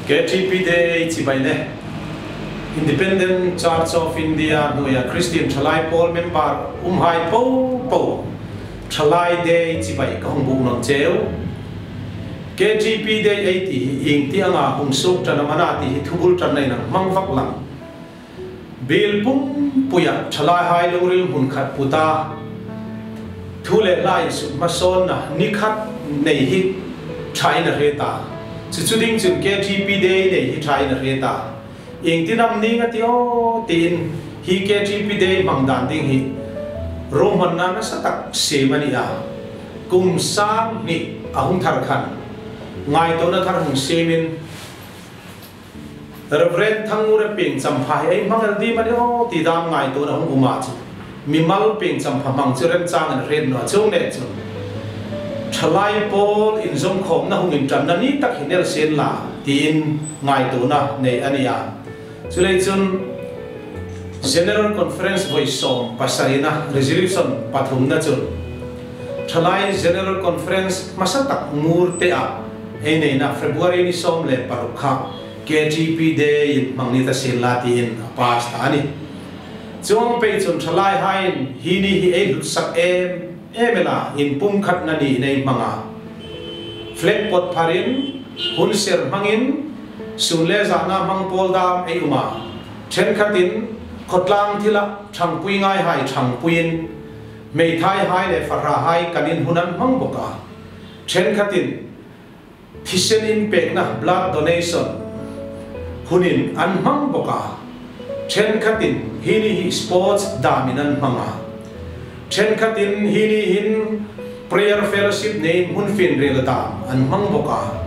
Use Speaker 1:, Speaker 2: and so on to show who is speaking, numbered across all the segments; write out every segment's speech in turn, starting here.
Speaker 1: KTP Day Chibaile Independent Church of India Noya Christian Chalai Paul member Hai Po Chalai Day Chibai Kahumbu non Cheo KTP Day 80 Ing Tianga Suk Tanamanati Tubul Tanana Mangfak Lang Bil Pum Puya Chalai Hai Luril Munkat Puta Thule Lai Masona Nikat Nehi China Reta Chuding Chun KTP Day Nehi China Reta Ing Tinam Ninga Tio Tin Hi KTP Day Mangdan Ding Hi Roman Nana Satak Semania Kum Sang Ni Ahung Tarkan Ngai Tona Tarhung Semin Reverend Tangura Ping Sampai Mangal Di Madio Tidam Ngai Tona Hung Umat Mimal Ping Sampamang Chiren Chang and Red No Chung Netchun Chalai Paul in Zong Kong na Hung Jam Nani Tak Hinel Sen La Tin Ngai Tona Ne Ania Chulechun General Conference Voice Song Pasarina Resolution Pathum na chun Chalai General Conference Masatak Murte A Ene na February ni Som Le Parukha KTP Day Mangnita Silati in Past Ani Chung Pei Chun Chalai Hain Hini Hi Elut Sak Emela in Pumkat Nani Nei Manga Flag Pot Parin Hunser Mangin Sunle Zana Mang Poldam Euma Chen Katin Kotlang Tila Chang Pui Ngai Hai Chang Puin Mei Thai Hai Le Farra Hai Kanin Hunan Mang Boka Chen Katin Tisen in Pekna Blood Donation Hunin An Mang Boka Chen Katin Hini Hi Sports Daminan Manga Chen Katin Hini Hin Prayer Fellowship Name Hunfin Relata An Mang Boka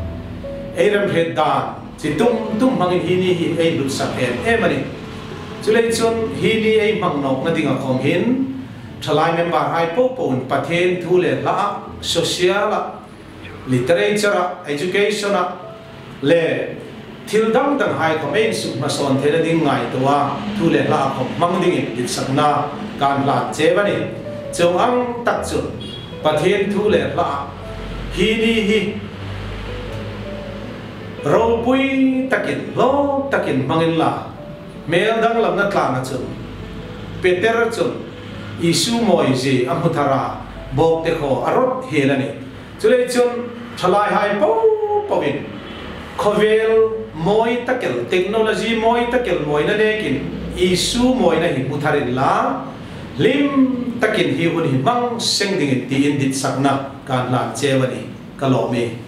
Speaker 1: Adam Head Dan Si tum mangin hini hi ay lut sak mani chulei chun hini ay mangnok na dinga khom hin thalai member hai po pathen thule la social literature education le thildang dang hai khomen su mason thela ding ngai towa thule la khom mangding dik sakna kan la chebani chung ang tak chun pathen thule la hini hi Rau pui takin lo takin mangin la mel dang lam na tla na chun Peter chun isu moi ji amhutara bok te kho arot helani chulei chun thalai hai po powin khovel moi takel technology moi takel moi na nekin isu moi na hi mutharin la lim takin hi hun hi bang seng ding ti in dit sakna kan la chewani kalomi